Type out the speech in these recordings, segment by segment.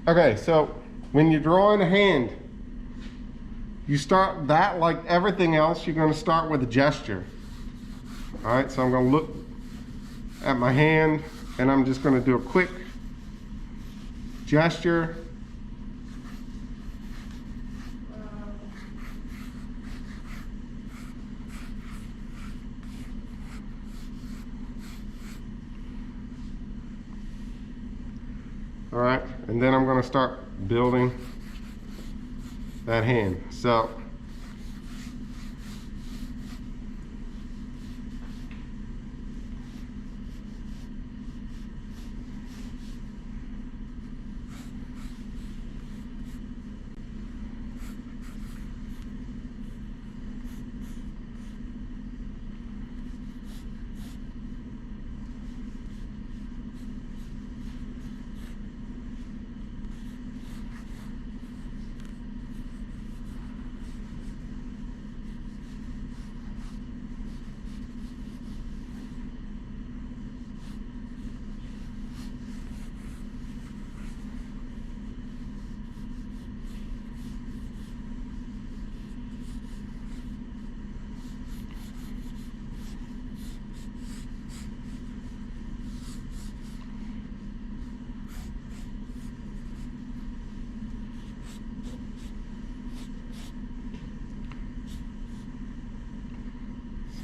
Okay, so when you're drawing a hand, you start that like everything else, you're going to start with a gesture. All right, so I'm going to look at my hand and I'm just going to do a quick gesture. All right, and then I'm going to start building that hand. So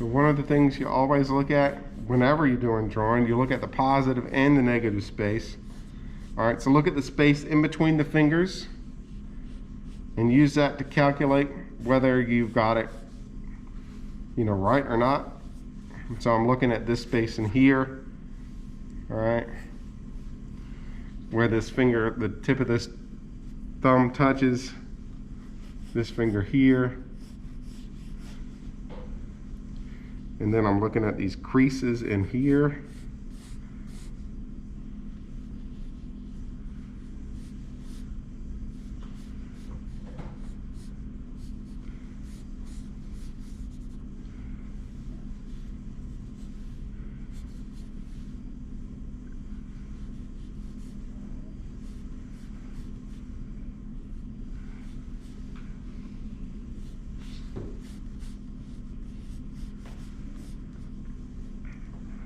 So one of the things you always look at whenever you're doing drawing, you look at the positive and the negative space. All right, so look at the space in between the fingers and use that to calculate whether you've got it, right or not. So I'm looking at this space in here, all right, where this finger, the tip of this thumb touches this finger here. And then I'm looking at these creases in here.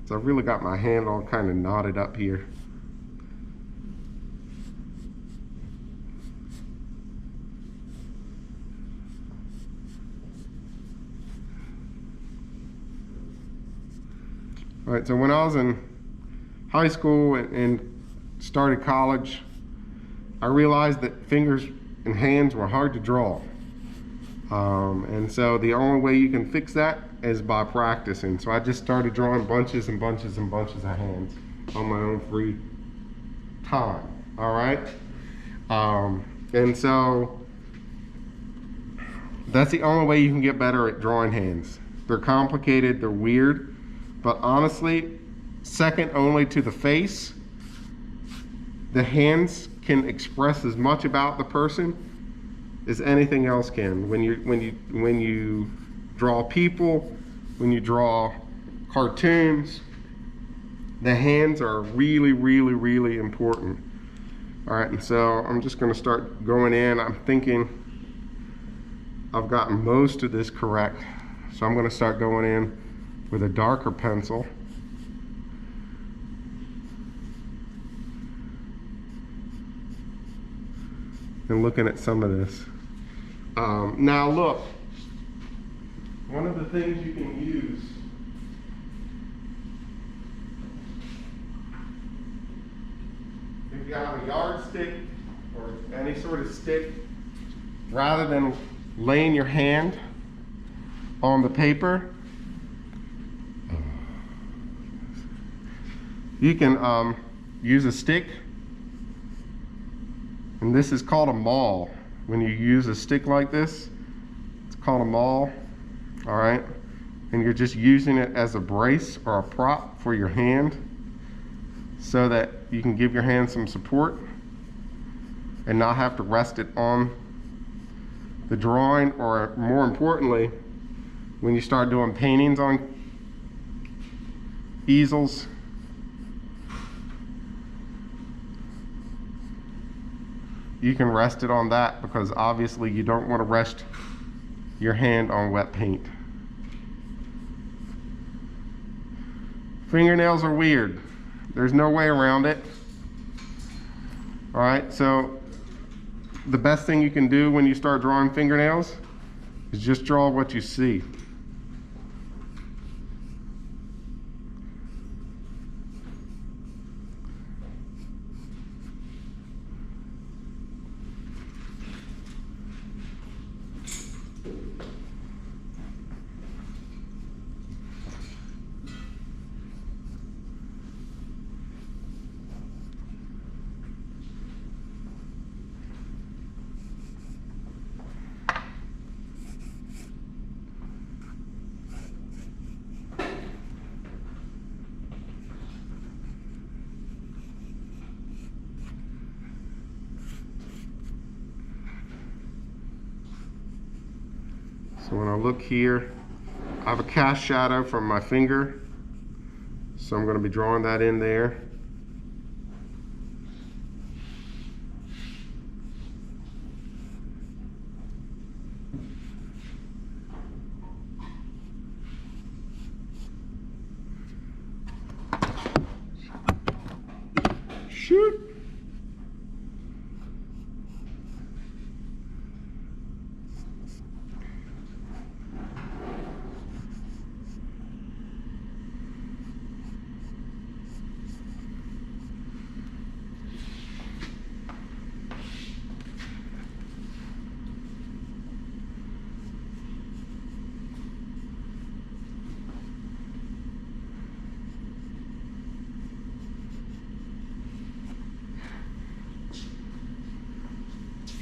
So I've really got my hand all kind of knotted up here. All right, so when I was in high school and started college, I realized that fingers and hands were hard to draw. And so the only way you can fix that is by practicing. So I just started drawing bunches and bunches and bunches of hands on my own free time. All right. And so that's the only way you can get better at drawing hands. They're complicated, they're weird, but honestly, second only to the face, the hands can express as much about the person as anything else can. When you draw people, when you draw cartoons, the hands are really, really, really important. All right, and so I'm just gonna start going in. I'm thinking I've gotten most of this correct. So I'm gonna start going in with a darker pencil. And looking at some of this. Now look, one of the things you can use if you have a yardstick or any sort of stick, rather than laying your hand on the paper, you can use a stick, and this is called a maul. When you use a stick like this, it's called a maul, all right? And you're just using it as a brace or a prop for your hand so that you can give your hand some support and not have to rest it on the drawing, or more importantly, when you start doing paintings on easels, you can rest it on that, because obviously you don't want to rest your hand on wet paint. Fingernails are weird. There's no way around it. All right, so the best thing you can do when you start drawing fingernails is just draw what you see. So when I look here, I have a cast shadow from my finger, so I'm going to be drawing that in there. Shoot!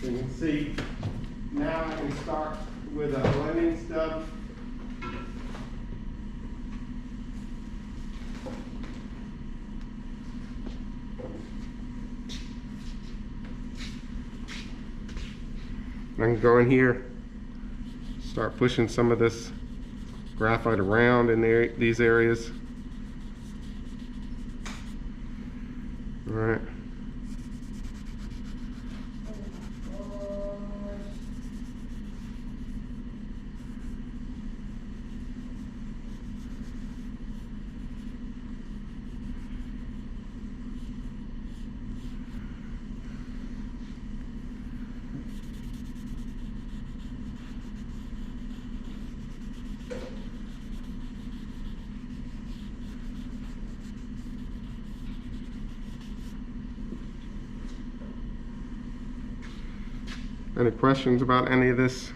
You can see now I can start with a blending stub. I can go in here, start pushing some of this graphite around in there, these areas. All right. Any questions about any of this?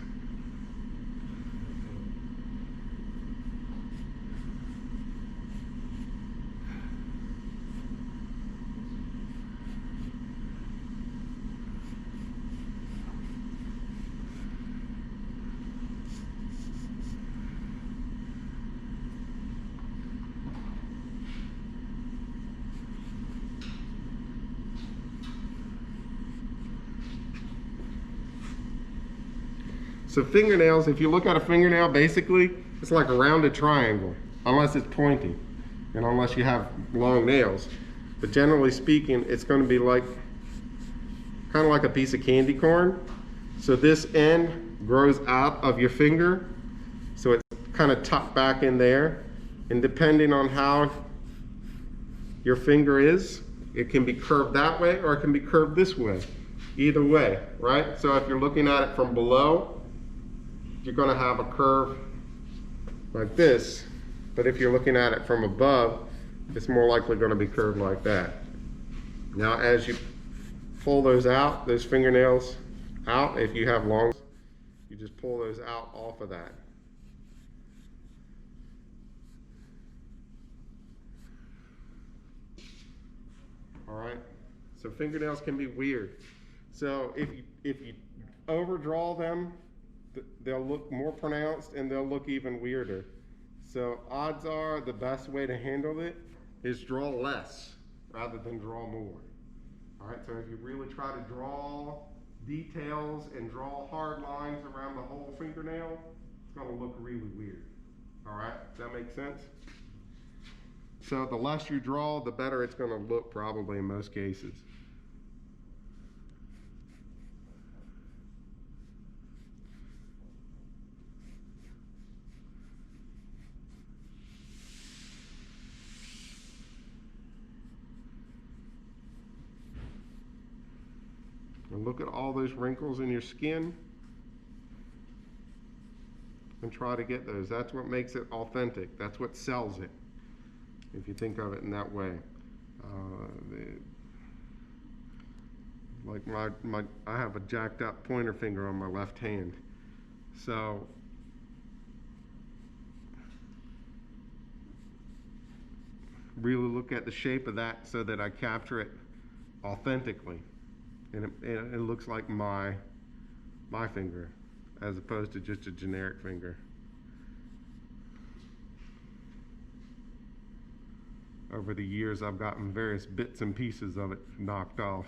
So fingernails, if you look at a fingernail, basically, it's like a rounded triangle, unless it's pointy, and unless you have long nails. But generally speaking, it's going to be like, kind of like a piece of candy corn. So this end grows out of your finger, so it's kind of tucked back in there. And depending on how your finger is, it can be curved that way or it can be curved this way. Either way, right? So if you're looking at it from below, you're going to have a curve like this, but if you're looking at it from above, it's more likely going to be curved like that. Now as you pull those out, those fingernails out, if you have long, you just pull those out off of that. All right, so fingernails can be weird. So if you overdraw them, they'll look more pronounced and they'll look even weirder. So odds are the best way to handle it is draw less rather than draw more. All right, so if you really try to draw details and draw hard lines around the whole fingernail, it's going to look really weird. All right, does that make sense? So the less you draw, the better it's going to look probably in most cases. And look at all those wrinkles in your skin and try to get those. That's what makes it authentic. That's what sells it, if you think of it in that way. Like I have a jacked up pointer finger on my left hand. So really look at the shape of that so that I capture it authentically. And it looks like my finger, as opposed to just a generic finger. Over the years, I've gotten various bits and pieces of it knocked off.